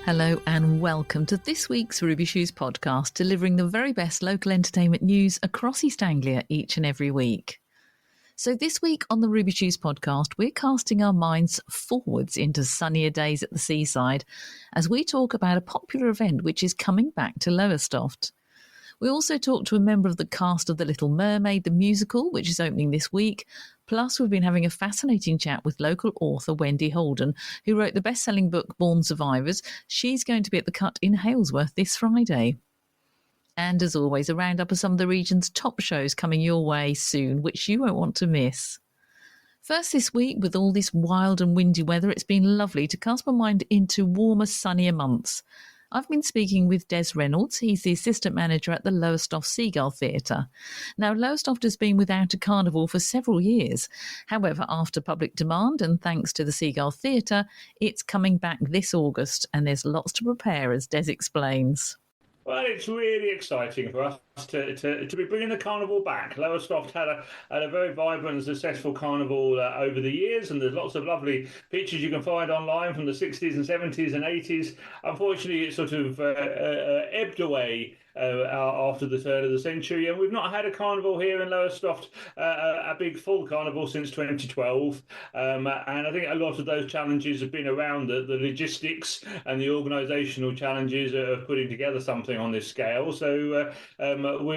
Hello and welcome to this week's Ruby Shoes podcast, delivering the very best local entertainment news across East Anglia each and every week. So this week on the Ruby Shoes podcast, we're casting our minds forwards into sunnier days at the seaside as we talk about a popular event which is coming back to Lowestoft. We also talked to a member of the cast of the Little Mermaid the Musical, which is opening this week. Plus, we've been having a fascinating chat with local author Wendy Holden, who wrote the best-selling book Mermaids Survivors. She's going to be at the Cut in Halesworth this Friday. And as always, a roundup of some of the region's top shows coming your way soon, which you won't want to miss. First this week, with all this wild and windy weather, it's been lovely to cast my mind into warmer, sunnier months. I've been speaking with Des Reynolds. He's the assistant manager at the Lowestoft Seagull Theatre. Now, Lowestoft has been without a carnival for several years. However, after public demand and thanks to the Seagull Theatre, it's coming back this August, and there's lots to prepare, as Des explains. Well, it's really exciting for us to be bringing the carnival back. Lowestoft had a very vibrant and successful carnival over the years, and there's lots of lovely pictures you can find online from the 60s and 70s and 80s. Unfortunately, it sort of ebbed away after the turn of the century, and we've not had a carnival here in Lowestoft, a big full carnival, since 2012. And I think a lot of those challenges have been around the logistics and the organisational challenges of putting together something on this scale. So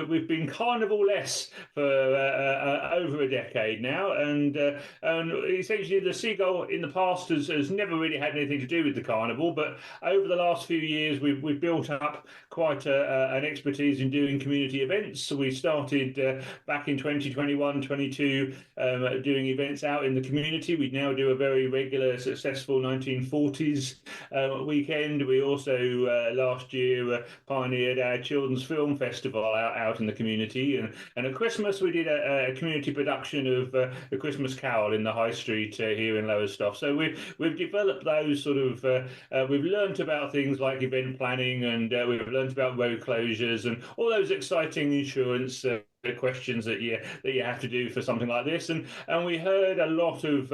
we've been carnival-less for over a decade now, and essentially the Seagull in the past has never really had anything to do with the carnival, but over the last few years we've built up quite an expertise in doing community events. So we started back in 2021-22 doing events out in the community. We now do a very regular, successful 1940s weekend. We also last year pioneered our children's film festival out in the community, and at Christmas we did a community production of the Christmas Carol in the High Street here in Lowestoft. So we've developed those sort of we've learnt about things like event planning, and we've learnt about road closures and all those exciting insurance questions that you have to do for something like this, and we heard a lot of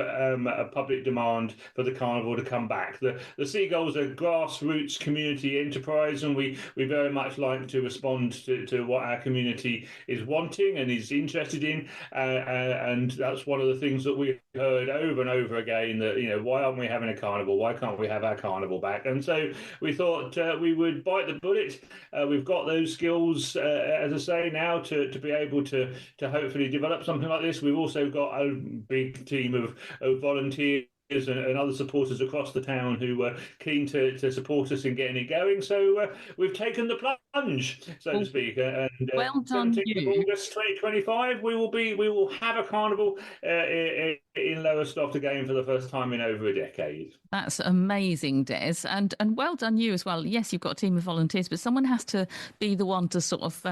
public demand for the carnival to come back. The Seagull's a grassroots community enterprise, and we very much like to respond to what our community is wanting and is interested in, and that's one of the things that we heard over and over again, that why aren't we having a carnival? Why can't we have our carnival back? And so we thought we would bite the bullet. We've got those skills, as I say, now to be able to hopefully develop something like this. We've also got a big team of volunteers and other supporters across the town who were keen to support us in getting it going. So we've taken the plunge, so to speak. And well done, 17th of August 2025, we will have a carnival in Lowestoft again for the first time in over a decade. That's amazing, Des, and well done you as well. Yes, you've got a team of volunteers, but someone has to be the one to sort of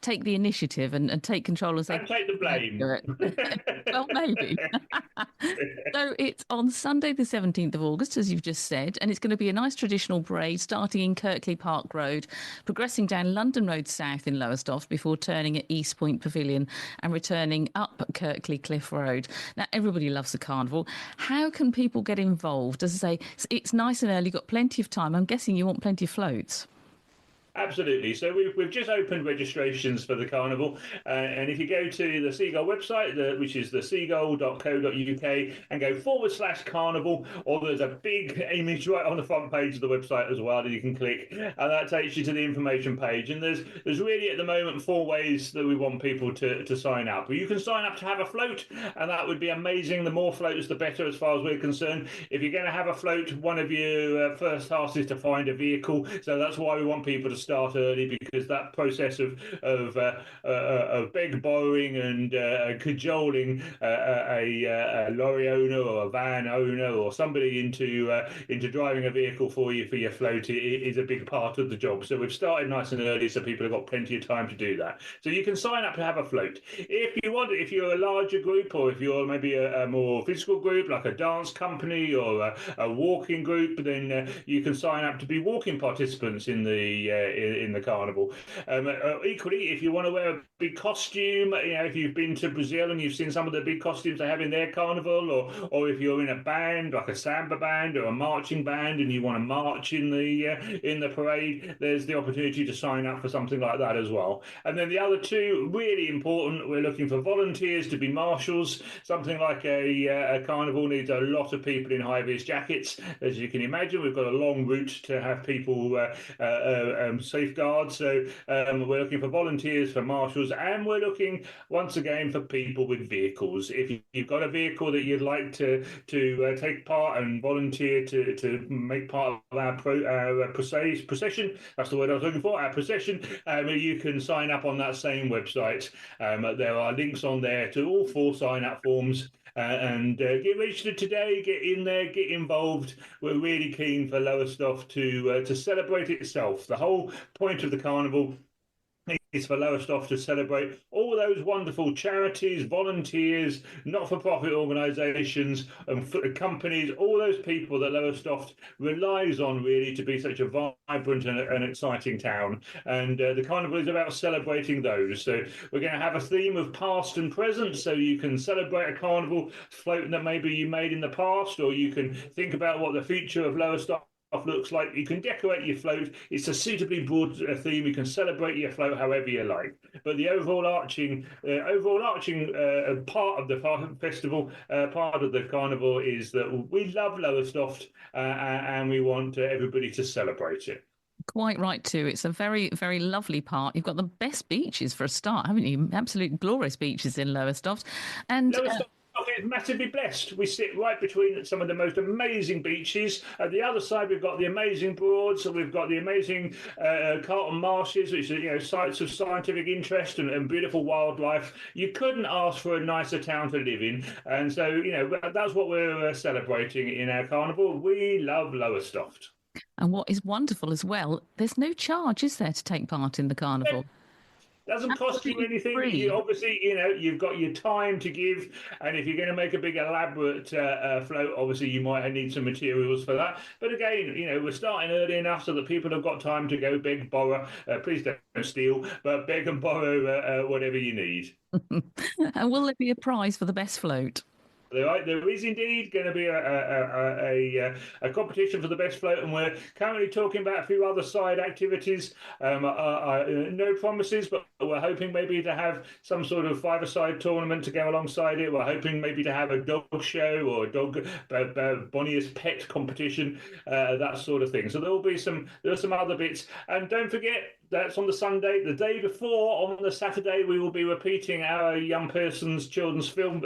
take the initiative and take control and say, and take the blame. Well, maybe. So it's on Sunday the 17th of August, as you've just said, and it's going to be a nice traditional parade starting in Kirkley Park Road, progressing down London Road South in Lowestoft before turning at East Point Pavilion and returning up Kirkley Cliff Road. Now, everybody loves the carnival. How can people get involved? As I say, it's nice and early, got plenty of time. I'm guessing you want plenty of floats. Absolutely. So we've just opened registrations for the carnival, and if you go to the Seagull website, which is theseagull.co.uk, and go /carnival, or there's a big image right on the front page of the website as well that you can click, and that takes you to the information page. And there's really at the moment 4 ways that we want people to sign up. You can sign up to have a float, and that would be amazing. The more floats, the better, as far as we're concerned. If you're going to have a float, one of your first tasks is to find a vehicle. So that's why we want people to start early, because that process of beg borrowing and cajoling a lorry owner or a van owner or somebody into driving a vehicle for you for your float is a big part of the job. So we've started nice and early, so people have got plenty of time to do that. So you can sign up to have a float if you want. If you're a larger group, or if you're maybe a more physical group like a dance company or a walking group, then you can sign up to be walking participants in the in the carnival. Equally, if you want to wear a big costume, if you've been to Brazil and you've seen some of the big costumes they have in their carnival, or if you're in a band like a samba band or a marching band and you want to march in the parade, there's the opportunity to sign up for something like that as well. And then the other two, really important, we're looking for volunteers to be marshals. Something like a carnival needs a lot of people in high-vis jackets. As you can imagine, we've got a long route to have people safeguard. So we're looking for volunteers for marshals, and we're looking once again for people with vehicles. If you've got a vehicle that you'd like to take part and volunteer to make part of our procession, that's the word I was looking for, our procession, you can sign up on that same website. There are links on there to all 4 sign-up forms. And get registered today, get in there, get involved. We're really keen for Lowestoft to celebrate itself. The whole point of the carnival is for Lowestoft to celebrate all those wonderful charities, volunteers, not-for-profit organisations, and companies, all those people that Lowestoft relies on really to be such a vibrant and exciting town. And the carnival is about celebrating those. So we're going to have a theme of past and present, so you can celebrate a carnival float that maybe you made in the past, or you can think about what the future of Lowestoft looks like. You can decorate your float. It's a suitably broad theme. You can celebrate your float however you like. But the overarching part of the festival, part of the carnival, is that we love Lowestoft and we want everybody to celebrate it. Quite right too. It's a very, very lovely part. You've got the best beaches for a start, haven't you? Absolute glorious beaches in Lowestoft. And Lowestoft is massively blessed. We sit right between some of the most amazing beaches. At the other side, we've got the amazing Broads, so we've got the amazing Carlton Marshes, which are sites of scientific interest and beautiful wildlife. You couldn't ask for a nicer town to live in, and so that's what we're celebrating in our carnival. We love Lowestoft. And what is wonderful as well, there's no charge, is there, to take part in the carnival? Doesn't cost you anything. Free. Obviously, you've got your time to give, and if you're going to make a big elaborate float, obviously you might need some materials for that. But again, we're starting early enough so that people have got time to go beg, borrow. Please don't steal, but beg and borrow whatever you need. And will there be a prize for the best float? There is indeed going to be a competition for the best float, and we're currently talking about a few other side activities. No promises, but we're hoping maybe to have some sort of five-a-side tournament to go alongside it. We're hoping maybe to have a dog show or a dog Bonniest pet competition, that sort of thing. So there are some other bits, and don't forget, that's on the Sunday. The day before, on the Saturday, we will be repeating our young person's children's film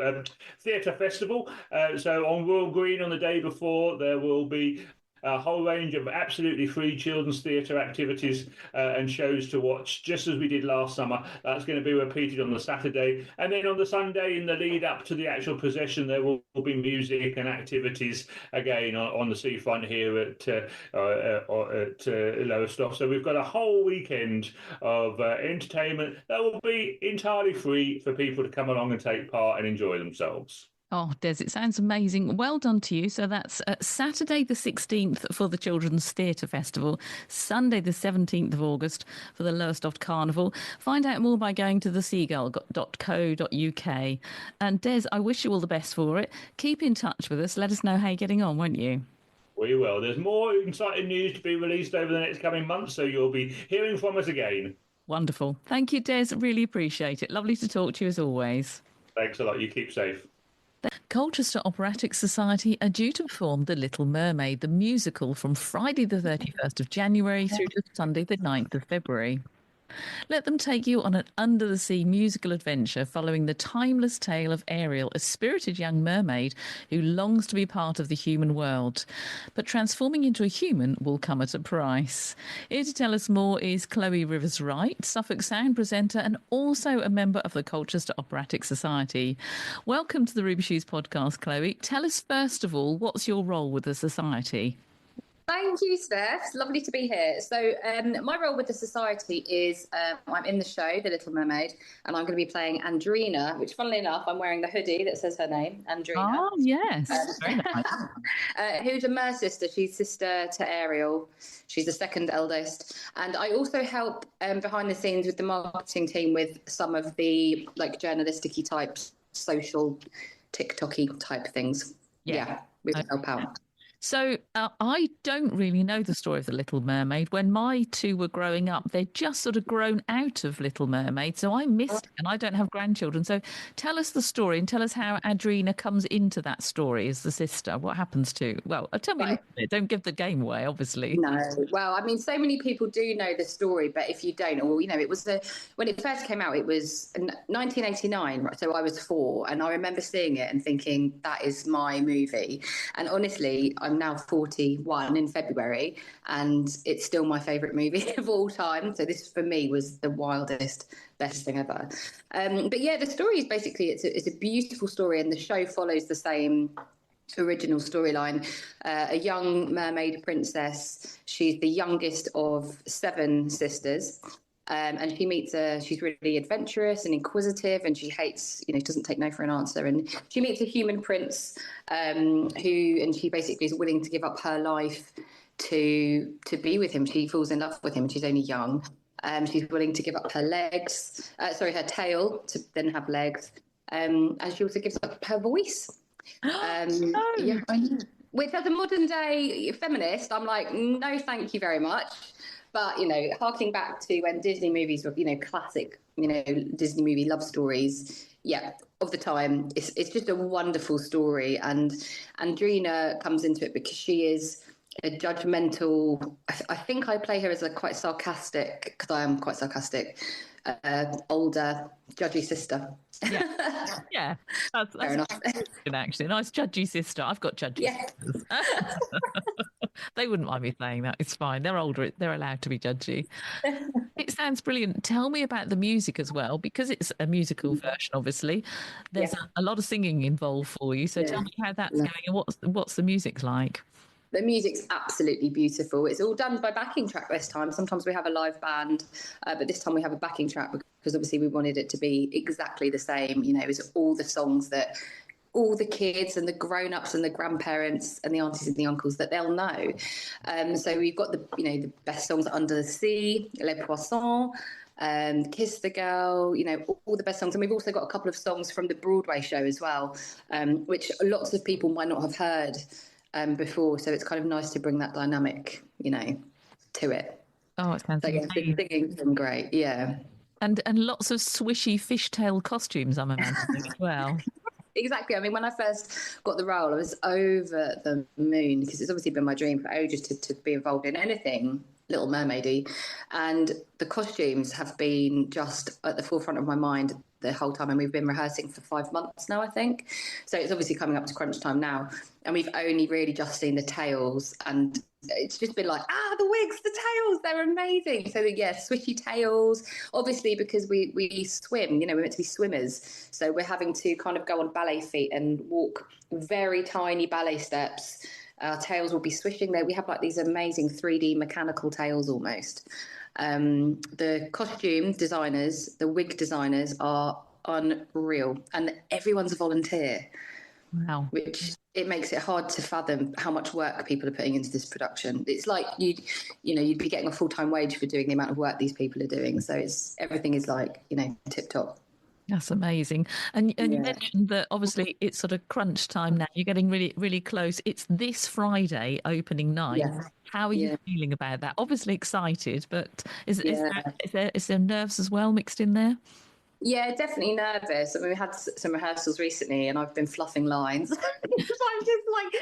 theatre festival. So on Royal Green on the day before, there will be a whole range of absolutely free children's theatre activities and shows to watch, just as we did last summer. That's going to be repeated on the Saturday. And then on the Sunday, in the lead up to the actual procession, there will be music and activities again on the seafront here at Lowestoft. So we've got a whole weekend of entertainment that will be entirely free for people to come along and take part and enjoy themselves. Oh, Des, it sounds amazing. Well done to you. So that's Saturday the 16th for the Children's Theatre Festival, Sunday the 17th of August for the Lowestoft Carnival. Find out more by going to theseagull.co.uk. And Des, I wish you all the best for it. Keep in touch with us. Let us know how you're getting on, won't you? We will. There's more exciting news to be released over the next coming months, so you'll be hearing from us again. Wonderful. Thank you, Des. Really appreciate it. Lovely to talk to you as always. Thanks a lot. You keep safe. The Colchester Operatic Society are due to perform The Little Mermaid the Musical from Friday the 31st of January through to Sunday the 9th of February. Let them take you on an under-the-sea musical adventure following the timeless tale of Ariel, a spirited young mermaid who longs to be part of the human world. But transforming into a human will come at a price. Here to tell us more is Chloe Rivers-Wright, Suffolk Sound presenter and also a member of the Colchester Operatic Society. Welcome to the Ruby Shoes podcast, Chloe. Tell us first of all, what's your role with the society? Thank you, Steph. It's lovely to be here. So my role with the society is I'm in the show, The Little Mermaid, and I'm going to be playing Andrina, which, funnily enough, I'm wearing the hoodie that says her name, Andrina. Oh, yes. Very nice. Who's a Mer sister. She's sister to Ariel. She's the second eldest. And I also help behind the scenes with the marketing team with some of the like journalistic-y type, social, TikTok-y type things. Yeah, we help out. So I don't really know the story of The Little Mermaid. When my two were growing up, they'd just sort of grown out of Little Mermaid. So I missed it, and I don't have grandchildren. So tell us the story and tell us how Adrina comes into that story as the sister. What happens to... Well, tell me a little bit. Don't give the game away, obviously. No. Well, I mean, so many people do know the story, but if you don't, or, you know, it was when it first came out, it was 1989. Right? So I was 4, and I remember seeing it and thinking, that is my movie. And honestly, I'm now 41 in February, and it's still my favourite movie of all time. So this, for me, was the wildest, best thing ever. But yeah, the story is basically, it's a beautiful story, and the show follows the same original storyline. A young mermaid princess. She's the youngest of 7 sisters. And she meets she's really adventurous and inquisitive, and she hates, doesn't take no for an answer. And she meets a human prince and she basically is willing to give up her life to be with him. She falls in love with him, and she's only young. She's willing to give up her her tail to then have legs. And she also gives up her voice. Yeah, which as a modern day feminist, I'm like, no, thank you very much. But, harking back to when Disney movies were, classic, Disney movie love stories, of the time, it's just a wonderful story. And Andrina comes into it because she is a judgmental, I think I play her as a quite sarcastic, because I am quite sarcastic, older, judgy sister. Yeah. That's fair enough. Good, actually. Nice judgy sister. I've got judgy sisters. They wouldn't mind me saying that. It's fine. They're older. They're allowed to be judgy. It sounds brilliant. Tell me about the music as well, because it's a musical version, obviously. There's a lot of singing involved for you. So tell me how that's going and what's the music like? The music's absolutely beautiful. It's all done by backing track this time. Sometimes we have a live band, but this time we have a backing track because obviously we wanted it to be exactly the same, as all the songs that all the kids and the grown-ups and the grandparents and the aunties and the uncles that they'll know. So we've got the best songs, Under the Sea, Les Poissons, Kiss the Girl, all the best songs. And we've also got a couple of songs from the Broadway show as well, which lots of people might not have heard before. So it's kind of nice to bring that dynamic, to it. Oh, it sounds amazing. Singing's been great, yeah. And lots of swishy fishtail costumes, I'm imagining, as well. Exactly. I mean, when I first got the role, I was over the moon because it's obviously been my dream for ages to be involved in anything Little Mermaidy. And the costumes have been just at the forefront of my mind the whole time. And we've been rehearsing for 5 months now, I think. So it's obviously coming up to crunch time now. And we've only really just seen the tails. And it's just been like, the wigs, the tails, they're amazing. So, swishy tails, obviously, because we swim, we're meant to be swimmers. So we're having to kind of go on ballet feet and walk very tiny ballet steps. Our tails will be swishing there. We have like these amazing 3D mechanical tails almost. The costume designers, the wig designers are unreal. And everyone's a volunteer. Wow. Which it makes it hard to fathom how much work people are putting into this production. It's like you'd be getting a full-time wage for doing the amount of work these people are doing. So everything is like, tip top. That's amazing. And you mentioned that obviously it's sort of crunch time now. You're getting really, really close. It's this Friday opening night. Yeah. How are you feeling about that? Obviously excited, but is there nerves as well mixed in there? Yeah, definitely nervous. I mean, we had some rehearsals recently and I've been fluffing lines. I'm just like,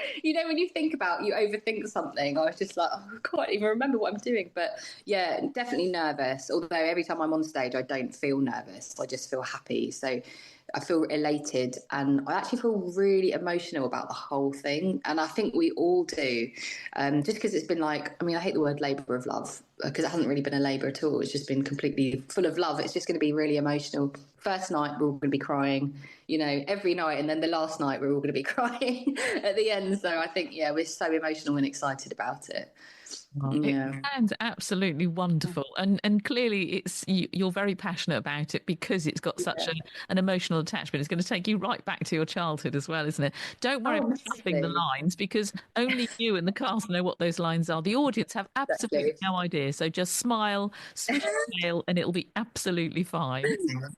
when you think about, you overthink something, I was just like, I can't even remember what I'm doing. But yeah, definitely nervous. Although every time I'm on stage, I don't feel nervous. I just feel happy. So I feel elated, and I actually feel really emotional about the whole thing. And I think we all do, just because it's been like, I mean, I hate the word labour of love because it hasn't really been a labour at all. It's just been completely full of love. It's just going to be really emotional. First night, we're all going to be crying, every night. And then the last night, we're all going to be crying at the end. So I think, yeah, we're so emotional and excited about it. It sounds absolutely wonderful, and clearly you're very passionate about it because it's got such an emotional attachment. It's going to take you right back to your childhood as well, isn't it? Don't worry about fluffing the lines, because only you and the cast know what those lines are. The audience have absolutely no idea, so just smile, switch the tail, and it'll be absolutely fine.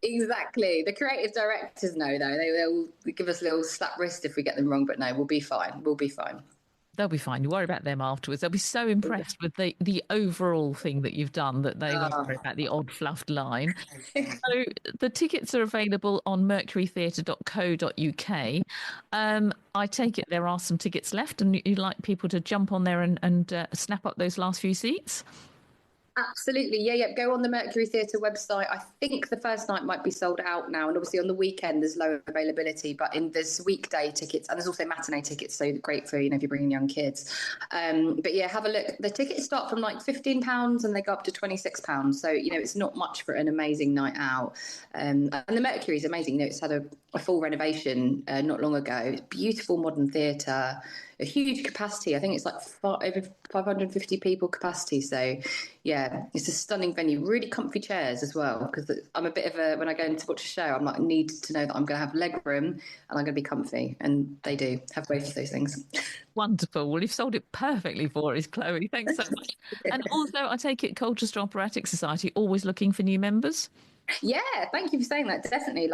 Exactly. The creative directors know, though. They'll give us a little slap wrist if we get them wrong, but no, we'll be fine. We'll be fine. They'll be fine. You worry about them afterwards. They'll be so impressed with the overall thing that you've done that they won't worry about the odd fluffed line. So the tickets are available on mercurytheatre.co.uk. I take it there are some tickets left, and you'd like people to jump on there and snap up those last few seats? Absolutely. Yeah. Go on the Mercury Theatre website. I think the first night might be sold out now. And obviously on the weekend, there's low availability, but there's weekday tickets, and there's also matinee tickets. So great for, if you're bringing young kids. But yeah, have a look. The tickets start from like £15 and they go up to £26. So, it's not much for an amazing night out. And the Mercury is amazing. It's had a full renovation not long ago. Beautiful modern theatre. A huge capacity. I think it's like over 550 people capacity. So, yeah, it's a stunning venue. Really comfy chairs as well, because I'm a bit of when I go in to watch a show, I'm like, need to know that I'm going to have leg room and I'm going to be comfy. And they do have both of those things. Wonderful. Well, you've sold it perfectly for us, Chloe. Thanks so much. And also, I take it Colchester Operatic Society always looking for new members? Yeah, thank you for saying that. Definitely.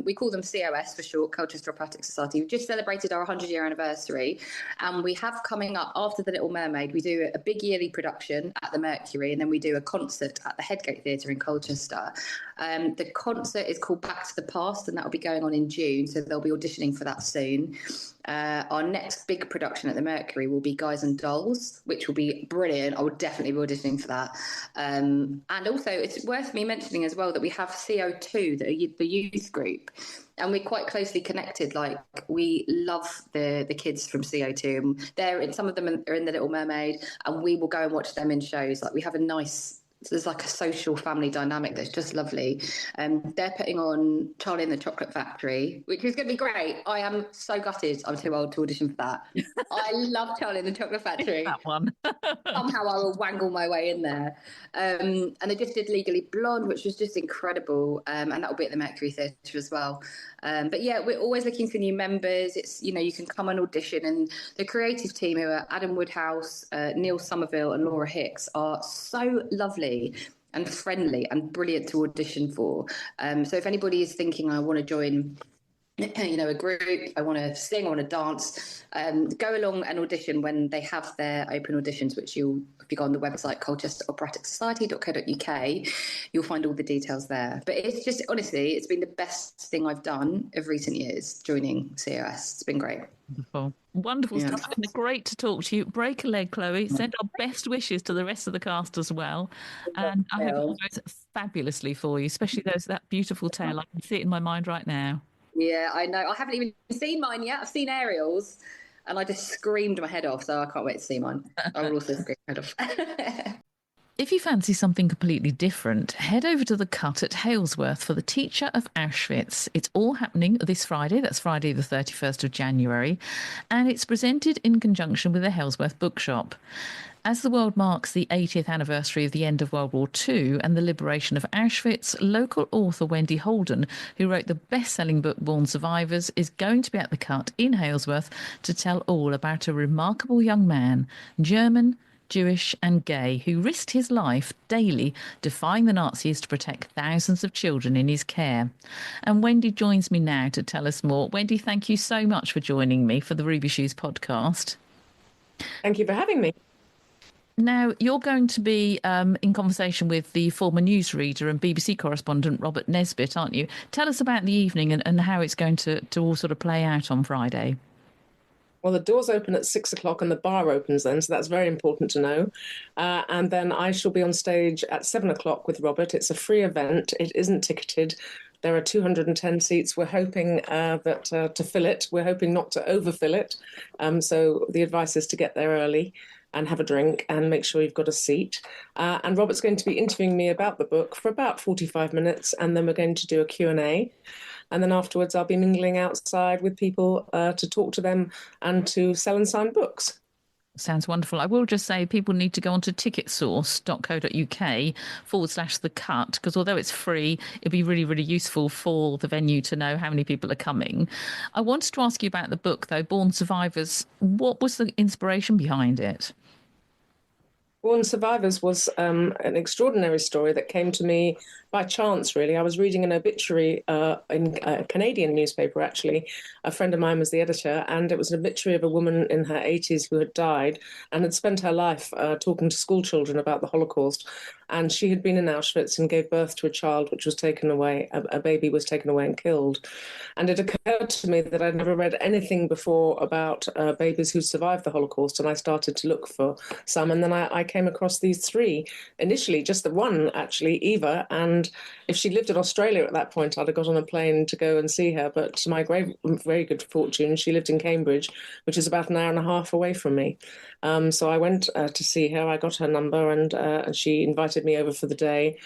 We call them COS for short, Colchester Operatic Society. We've just celebrated our 100-year anniversary, and we have coming up after The Little Mermaid, we do a big yearly production at the Mercury, and then we do a concert at the Headgate Theatre in Colchester. The concert is called Back to the Past, and that will be going on in June, so they'll be auditioning for that soon. Our next big production at the Mercury will be Guys and Dolls, which will be brilliant. I will definitely be auditioning for that. And also, it's worth me mentioning as well that we have CO2, the youth group, and we're quite closely connected. Like, we love the kids from CO2. Some of them are in The Little Mermaid, and we will go and watch them in shows. Like, we have there's like a social family dynamic that's just lovely. They're putting on Charlie and the Chocolate Factory, which is going to be great. I am so gutted I'm too old to audition for that. I love Charlie and the Chocolate Factory. That one. Somehow I will wangle my way in there. And they just did Legally Blonde, which was just incredible. And that will be at the Mercury Theatre as well. But yeah, we're always looking for new members. It's, you can come and audition, and the creative team, who are Adam Woodhouse, Neil Somerville and Laura Hicks, are so lovely and friendly and brilliant to audition for. So if anybody is thinking, I want to join a group, I want to sing, I want to dance, go along and audition when they have their open auditions, which if you go on the website colchesteroperatic.society.co.uk, you'll find all the details there. But it's just, honestly, it's been the best thing I've done of recent years, joining COS. It's been great. Wonderful stuff. It's been great to talk to you. Break a leg, Chloe. Send our best wishes to the rest of the cast as well. And I hope it all goes fabulously for you, especially that beautiful tail. I can see it in my mind right now. Yeah, I know. I haven't even seen mine yet. I've seen Ariel's, and I just screamed my head off, so I can't wait to see mine. I will also scream my head off. If you fancy something completely different, head over to the Cut at Halesworth for The Teacher of Auschwitz. It's all happening this Friday. That's Friday the 31st of January. And it's presented in conjunction with the Halesworth Bookshop. As the world marks the 80th anniversary of the end of World War II and the liberation of Auschwitz, local author Wendy Holden, who wrote the best-selling book Born Survivors, is going to be at the Cut in Halesworth to tell all about a remarkable young man, German, Jewish and gay, who risked his life daily defying the Nazis to protect thousands of children in his care. And Wendy joins me now to tell us more. Wendy, thank you so much for joining me for the Ruby Shoes podcast. Thank you for having me. Now, you're going to be in conversation with the former newsreader and BBC correspondent Robert Nesbitt, aren't you? Tell us about the evening and how it's going to all sort of play out on Friday. Well, the doors open at 6 o'clock and the bar opens then, so that's very important to know. And then I shall be on stage at 7 o'clock with Robert. It's a free event. It isn't ticketed. There are 210 seats. We're hoping that to fill it. We're hoping not to overfill it. So the advice is to get there early and have a drink and make sure you've got a seat. And Robert's going to be interviewing me about the book for about 45 minutes, and then we're going to do a Q&A. And then afterwards, I'll be mingling outside with people to talk to them and to sell and sign books. Sounds wonderful. I will just say people need to go onto ticketsource.co.uk/the cut, because although it's free, it'd be really, really useful for the venue to know how many people are coming. I wanted to ask you about the book, though, Born Survivors. What was the inspiration behind it? Born Survivors was an extraordinary story that came to me by chance, really. I was reading an obituary in a Canadian newspaper, actually. A friend of mine was the editor, and it was an obituary of a woman in her 80s who had died and had spent her life talking to school children about the Holocaust. And she had been in Auschwitz and gave birth to a child which was taken away, a baby was taken away and killed. And it occurred to me that I'd never read anything before about babies who survived the Holocaust, and I started to look for some. And then I came across these three. Initially, just the one, actually, Eva, and if she lived in Australia at that point, I'd have got on a plane to go and see her. But to my very good fortune, she lived in Cambridge, which is about an hour and a half away from me. So I went to see her. I got her number, and she invited me over for the day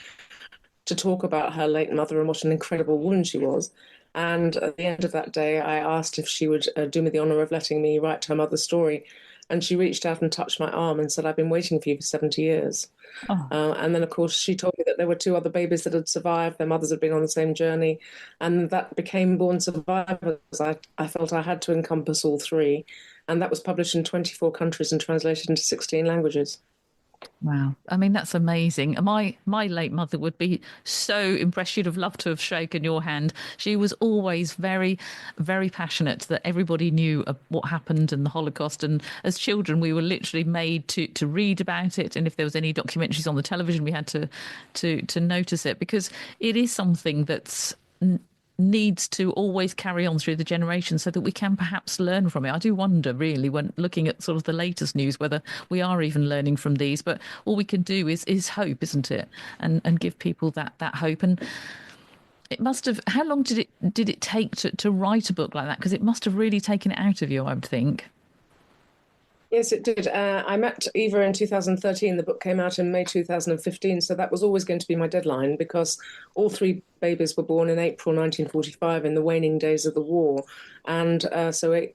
to talk about her late mother and what an incredible woman she was. And at the end of that day, I asked if she would do me the honour of letting me write her mother's story. And she reached out and touched my arm and said, "I've been waiting for you for 70 years. Oh. And then, of course, she told me that there were two other babies that had survived. Their mothers had been on the same journey. And that became Born Survivors. I felt I had to encompass all three. And that was published in 24 countries and translated into 16 languages. Wow. I mean, that's amazing. My late mother would be so impressed. She'd have loved to have shaken your hand. She was always very, very passionate that everybody knew what happened in the Holocaust. And as children, we were literally made to read about it. And if there was any documentaries on the television, we had to notice it, because it is something that's needs to always carry on through the generations so that we can perhaps learn from it. I do wonder, really, when looking at sort of the latest news, whether we are even learning from these. But all we can do is hope, isn't it? And give people that hope. And it must have. How long did it take to write a book like that? Because it must have really taken it out of you, I would think. Yes, it did. I met Eva in 2013. The book came out in May 2015, so that was always going to be my deadline, because all three babies were born in April 1945, in the waning days of the war. And so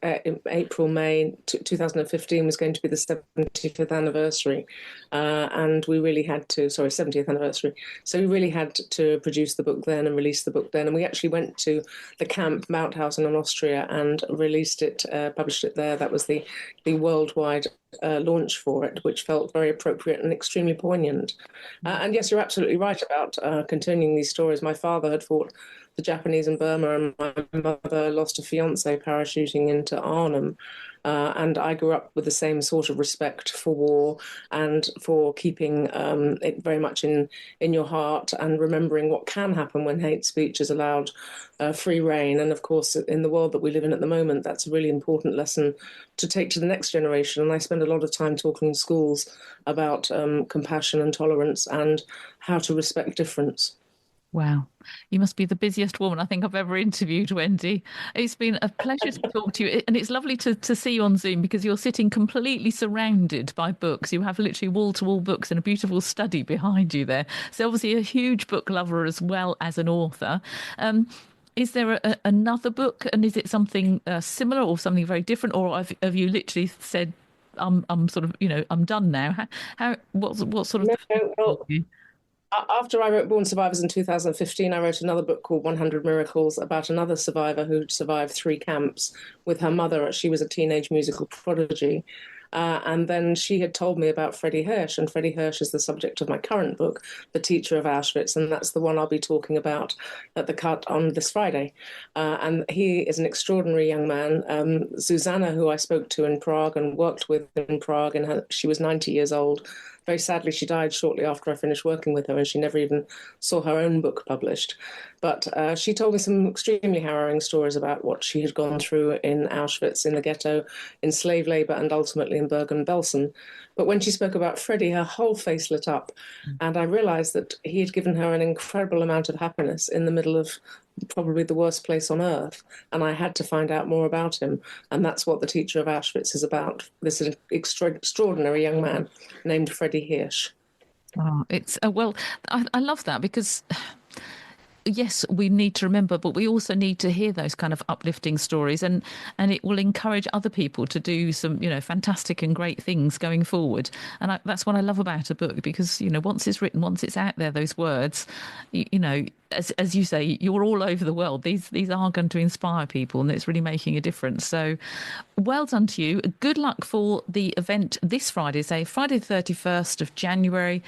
April, May 2015 was going to be the 75th anniversary. And we really had to, 70th anniversary. So we really had to produce the book then and release the book then. And we actually went to the camp, Mauthausen in Austria, and released it, published it there. That was the worldwide launch for it, which felt very appropriate and extremely poignant. And yes, you're absolutely right about continuing these stories. My father had fought the Japanese in Burma, and my mother lost a fiance parachuting into Arnhem. And I grew up with the same sort of respect for war and for keeping it very much in your heart and remembering what can happen when hate speech is allowed free rein. And of course, in the world that we live in at the moment, that's a really important lesson to take to the next generation. And I spend a lot of time talking in schools about compassion and tolerance and how to respect difference. Wow. You must be the busiest woman I think I've ever interviewed, Wendy. It's been a pleasure to talk to you. And it's lovely to see you on Zoom, because you're sitting completely surrounded by books. You have literally wall-to-wall books and a beautiful study behind you there. So obviously a huge book lover as well as an author. Is there another book, and is it something similar or something very different? Or have you literally said, I'm sort of, I'm done now? What sort of... No, after I wrote Born Survivors in 2015, I wrote another book called 100 Miracles about another survivor who survived 3 camps with her mother. She was a teenage musical prodigy. And then she had told me about Freddie Hirsch, and Freddie Hirsch is the subject of my current book, The Teacher of Auschwitz, and that's the one I'll be talking about at the cut on this Friday. And he is an extraordinary young man. Susanna, who I spoke to in Prague and worked with in Prague, and she was 90 years old. Very sadly, she died shortly after I finished working with her, and she never even saw her own book published. But she told me some extremely harrowing stories about what she had gone through in Auschwitz, in the ghetto, in slave labour, and ultimately in Bergen-Belsen. But when she spoke about Freddie, her whole face lit up, and I realised that he had given her an incredible amount of happiness in the middle of probably the worst place on earth, and I had to find out more about him. And that's what The Teacher of Auschwitz is about. This is an extraordinary young man named Freddie Hirsch. Oh, it's well, I love that because yes, we need to remember, but we also need to hear those kind of uplifting stories, and it will encourage other people to do some, fantastic and great things going forward. And that's what I love about a book, because, once it's written, once it's out there, those words, as you say, you're all over the world. These are going to inspire people, and it's really making a difference. So well done to you. Good luck for the event this Friday, Friday the 31st of January,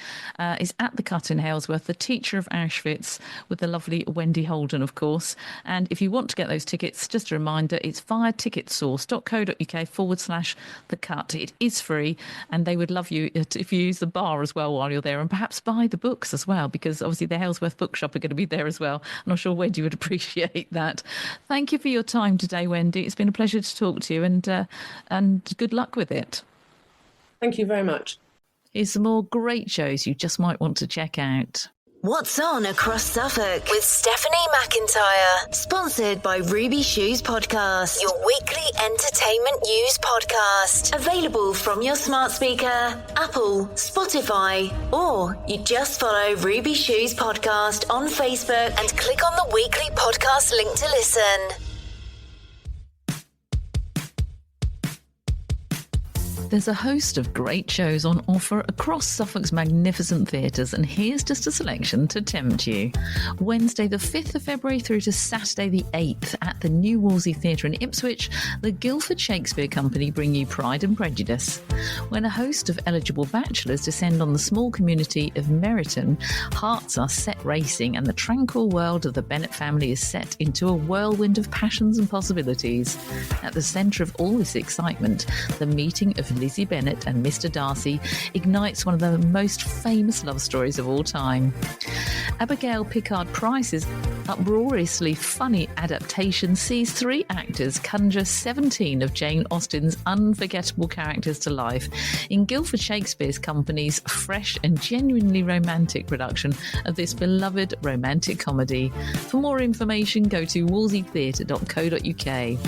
is at the Cut in Halesworth, The Teacher of Auschwitz, with the lovely Wendy Holden, of course. And if you want to get those tickets, just a reminder, it's via ticketsource.co.uk/The Cut. It is free, and they would love you if you use the bar as well while you're there, and perhaps buy the books as well, because obviously the Halesworth bookshop are going to be there as well. And I'm sure Wendy would appreciate that. Thank you for your time today, Wendy. It's been a pleasure to talk to you, and good luck with it. Thank you very much. Here's some more great shows you just might want to check out. What's on across Suffolk with Stephanie McIntyre. Sponsored by Ruby Shoes Podcast, your weekly entertainment news podcast. Available from your smart speaker, Apple, Spotify, or you just follow Ruby Shoes Podcast on Facebook and click on the weekly podcast link to listen. There's a host of great shows on offer across Suffolk's magnificent theatres, and here's just a selection to tempt you. Wednesday the 5th of February through to Saturday the 8th at the New Wolsey Theatre in Ipswich, the Guildford Shakespeare Company bring you Pride and Prejudice. When a host of eligible bachelors descend on the small community of Meryton, hearts are set racing, and the tranquil world of the Bennet family is set into a whirlwind of passions and possibilities. At the centre of all this excitement, the meeting of Lizzie Bennet and Mr. Darcy ignites one of the most famous love stories of all time. Abigail Pickard Price's uproariously funny adaptation sees 3 actors conjure 17 of Jane Austen's unforgettable characters to life in Guildford Shakespeare Company's fresh and genuinely romantic production of this beloved romantic comedy. For more information, go to wolseytheatre.co.uk.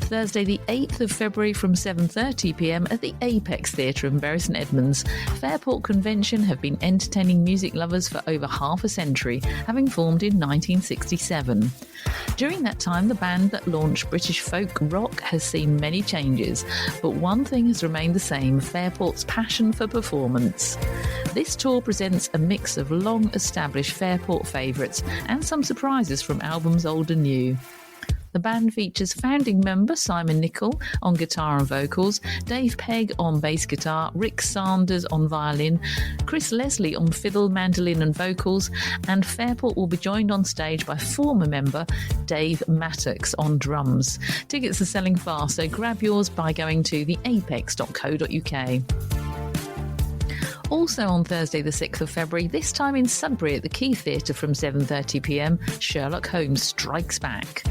Thursday the 8th of February from 7:30pm at the Apex Theatre in Bury St Edmunds, Fairport Convention have been entertaining music lovers for over half a century, having formed in 1967. During that time, the band that launched British folk rock has seen many changes, but one thing has remained the same: Fairport's passion for performance. This tour presents a mix of long-established Fairport favourites and some surprises from albums old and new. The band features founding member Simon Nicol on guitar and vocals, Dave Pegg on bass guitar, Rick Sanders on violin, Chris Leslie on fiddle, mandolin and vocals, and Fairport will be joined on stage by former member Dave Mattox on drums. Tickets are selling fast, so grab yours by going to theapex.co.uk. Also on Thursday the 6th of February, this time in Sudbury at the Key Theatre from 7:30pm, Sherlock Holmes Strikes Back.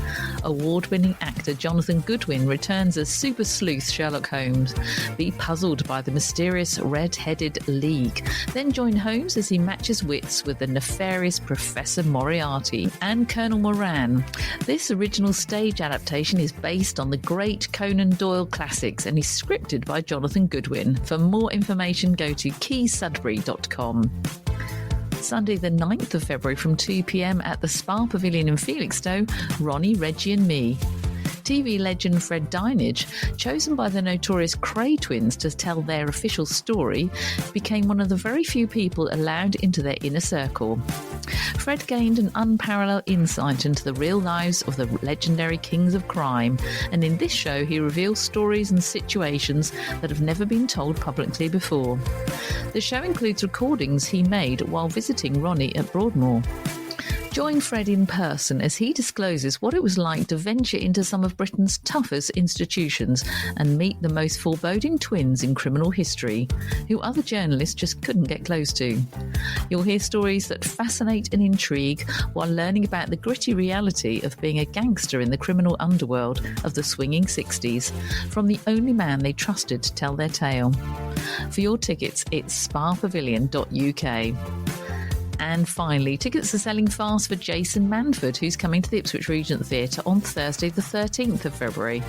Award-winning actor Jonathan Goodwin returns as super sleuth Sherlock Holmes. Be puzzled by the mysterious red-headed League. Then join Holmes as he matches wits with the nefarious Professor Moriarty and Colonel Moran. This original stage adaptation is based on the great Conan Doyle classics and is scripted by Jonathan Goodwin. For more information, go to keysudbury.com. Sunday the 9th of February from 2pm at the Spa Pavilion in Felixstowe, Ronnie, Reggie and Me. TV legend Fred Dinage, chosen by the notorious Cray twins to tell their official story, became one of the very few people allowed into their inner circle. Fred gained an unparalleled insight into the real lives of the legendary kings of crime, and in this show he reveals stories and situations that have never been told publicly before. The show includes recordings he made while visiting Ronnie at Broadmoor. Join Fred in person as he discloses what it was like to venture into some of Britain's toughest institutions and meet the most foreboding twins in criminal history, who other journalists just couldn't get close to. You'll hear stories that fascinate and intrigue while learning about the gritty reality of being a gangster in the criminal underworld of the swinging 60s, from the only man they trusted to tell their tale. For your tickets, it's spapavilion.uk. And finally, tickets are selling fast for Jason Manford, who's coming to the Ipswich Regent Theatre on Thursday the 13th of February.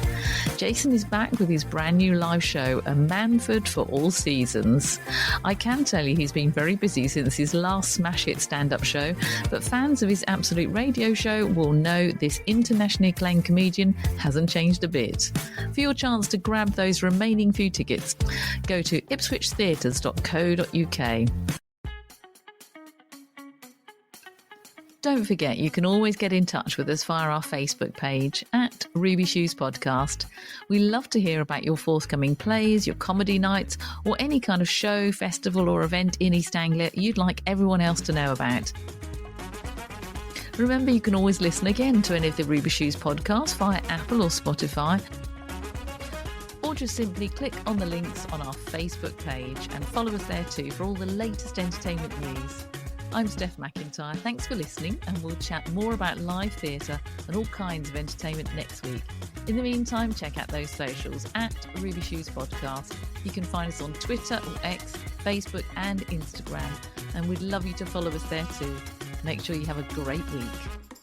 Jason is back with his brand new live show, A Manford for All Seasons. I can tell you he's been very busy since his last smash hit stand-up show, but fans of his Absolute Radio show will know this internationally acclaimed comedian hasn't changed a bit. For your chance to grab those remaining few tickets, go to ipswichtheatres.co.uk. Don't forget, you can always get in touch with us via our Facebook page at Ruby Shoes Podcast. We love to hear about your forthcoming plays, your comedy nights, or any kind of show, festival or event in East Anglia you'd like everyone else to know about. Remember, you can always listen again to any of the Ruby Shoes podcasts via Apple or Spotify, or just simply click on the links on our Facebook page and follow us there too for all the latest entertainment news. I'm Steph McIntyre. Thanks for listening, and we'll chat more about live theatre and all kinds of entertainment next week. In the meantime, check out those socials at Ruby Shoes Podcast. You can find us on Twitter or X, Facebook and Instagram, and we'd love you to follow us there too. Make sure you have a great week.